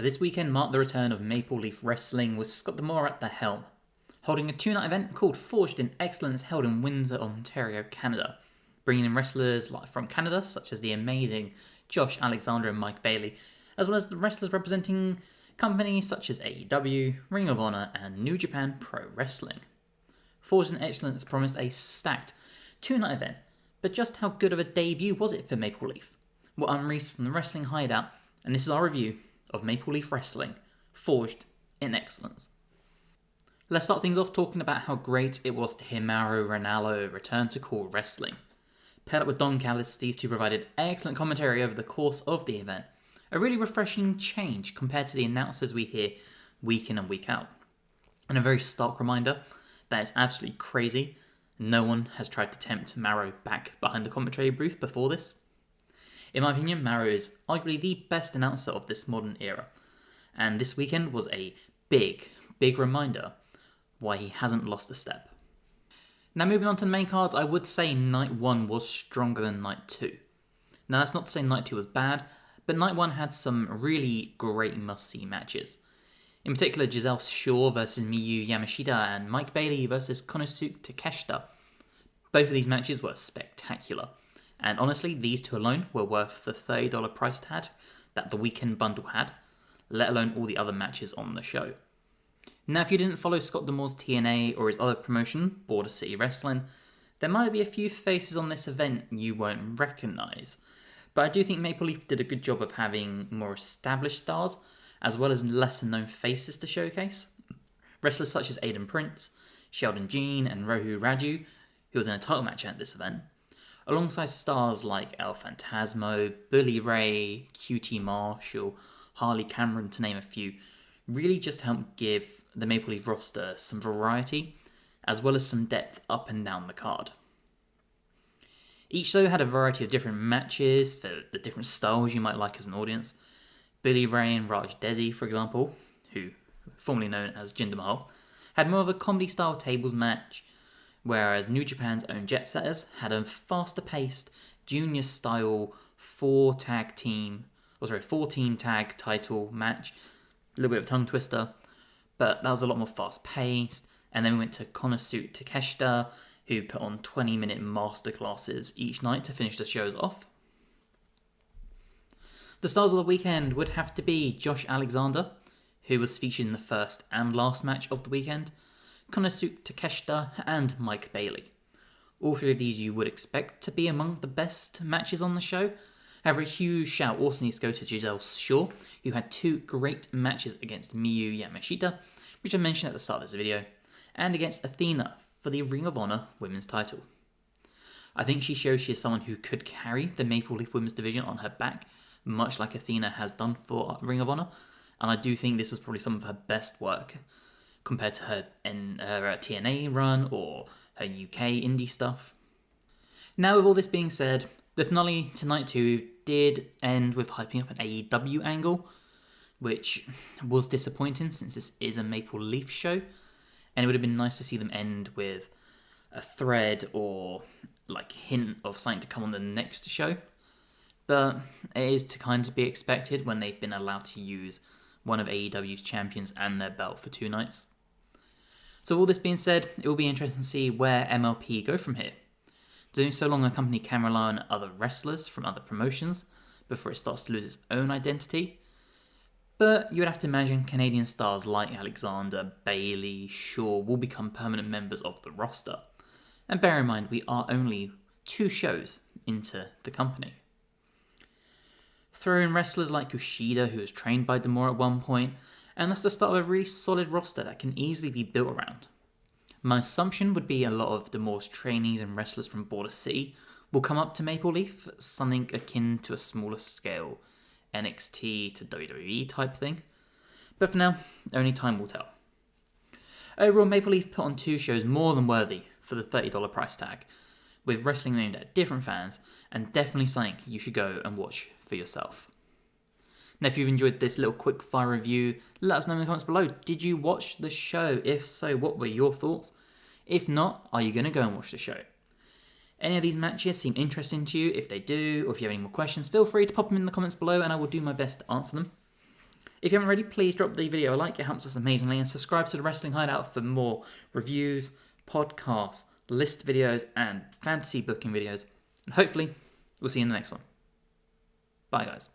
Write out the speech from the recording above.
This weekend marked the return of Maple Leaf Wrestling with Scott D'Amore at the helm, holding a two-night event called Forged in Excellence held in Windsor, Ontario, Canada, bringing in wrestlers from Canada such as the amazing Josh Alexander and Mike Bailey, as well as the wrestlers representing companies such as AEW, Ring of Honor, and New Japan Pro Wrestling. Forged in Excellence promised a stacked two-night event, but just how good of a debut was it for Maple Leaf? Well, I'm Reese from the Wrestling Hideout, and this is our review of Maple Leaf Wrestling, Forged in Excellence. Let's start things off talking about how great it was to hear Mauro Ranallo return to Core Wrestling. Paired up with Don Callis, these two provided excellent commentary over the course of the event, a really refreshing change compared to the announcers we hear week in and week out. And a very stark reminder that it's absolutely crazy no one has tried to tempt Mauro back behind the commentary booth before this. In my opinion, Mauro is arguably the best announcer of this modern era, and this weekend was a big reminder why he hasn't lost a step. Now moving on to the main cards, I would say Night 1 was stronger than Night 2. Now that's not to say Night 2 was bad, but Night 1 had some really great must-see matches. In particular, Giselle Shaw versus Miyu Yamashita and Mike Bailey versus Konosuke Takeshita. Both of these matches were spectacular. And honestly, these two alone were worth the $30 price tag that the weekend bundle had, let alone all the other matches on the show. Now, if you didn't follow Scott D'Amore's TNA or his other promotion, Border City Wrestling, there might be a few faces on this event you won't recognise. But I do think Maple Leaf did a good job of having more established stars, as well as lesser known faces to showcase. Wrestlers such as Aiden Prince, Sheldon Jean, and Rohu Raju, who was in a title match at this event, alongside stars like El Phantasmo, Bully Ray, QT Marshall, Harley Cameron, to name a few, really just helped give the Maple Leaf roster some variety, as well as some depth up and down the card. Each show had a variety of different matches for the different styles you might like as an audience. Bully Ray and Raj Desi, for example, who formerly known as Jinder Mahal, had more of a comedy-style tables match, whereas New Japan's own Jet Setters had a faster-paced, junior-style 4-team tag title match. A little bit of a tongue twister, but that was a lot more fast-paced. And then we went to Konosuke Takeshita, who put on 20-minute masterclasses each night to finish the shows off. The stars of the weekend would have to be Josh Alexander, who was featured in the first and last match of the weekend, Konosuke Takeshita, and Mike Bailey. All three of these you would expect to be among the best matches on the show. However, a huge shout also needs to go to Giselle Shaw, who had two great matches against Miyu Yamashita, which I mentioned at the start of this video, and against Athena for the Ring of Honor Women's title. I think she shows she is someone who could carry the Maple Leaf Women's division on her back, much like Athena has done for Ring of Honor, and I do think this was probably some of her best work compared to her TNA run or her UK indie stuff. Now, with all this being said, the finale to Night 2 did end with hyping up an AEW angle, which was disappointing since this is a Maple Leaf show, and it would have been nice to see them end with a thread or like hint of something to come on the next show. But it is to kind of be expected when they've been allowed to use one of AEW's champions and their belt for 2 nights. So all this being said, it will be interesting to see where MLP go from here. Doing so long, a company can rely on other wrestlers from other promotions before it starts to lose its own identity. But you would have to imagine Canadian stars like Alexander, Bailey, Shaw will become permanent members of the roster. And bear in mind, we are only 2 shows into the company. Throw in wrestlers like Kushida, who was trained by D'Amore at one point, and that's the start of a really solid roster that can easily be built around. My assumption would be a lot of D'Amore's trainees and wrestlers from Border City will come up to Maple Leaf, something akin to a smaller scale NXT to WWE type thing. But for now, only time will tell. Overall, Maple Leaf put on 2 shows more than worthy for the $30 price tag, with wrestling aimed at different fans, and definitely something you should go and watch for yourself. Now, if you've enjoyed this little quick fire review, let us know in the comments below. Did you watch the show? If so, what were your thoughts? If not, are you going to go and watch the show? Any of these matches seem interesting to you? If they do, or if you have any more questions, feel free to pop them in the comments below and I will do my best to answer them. If you haven't already, please drop the video a like, it helps us amazingly, and subscribe to the Wrestling Hideout for more reviews, podcasts, list videos, and fantasy booking videos. And hopefully, we'll see you in the next one. Bye, guys.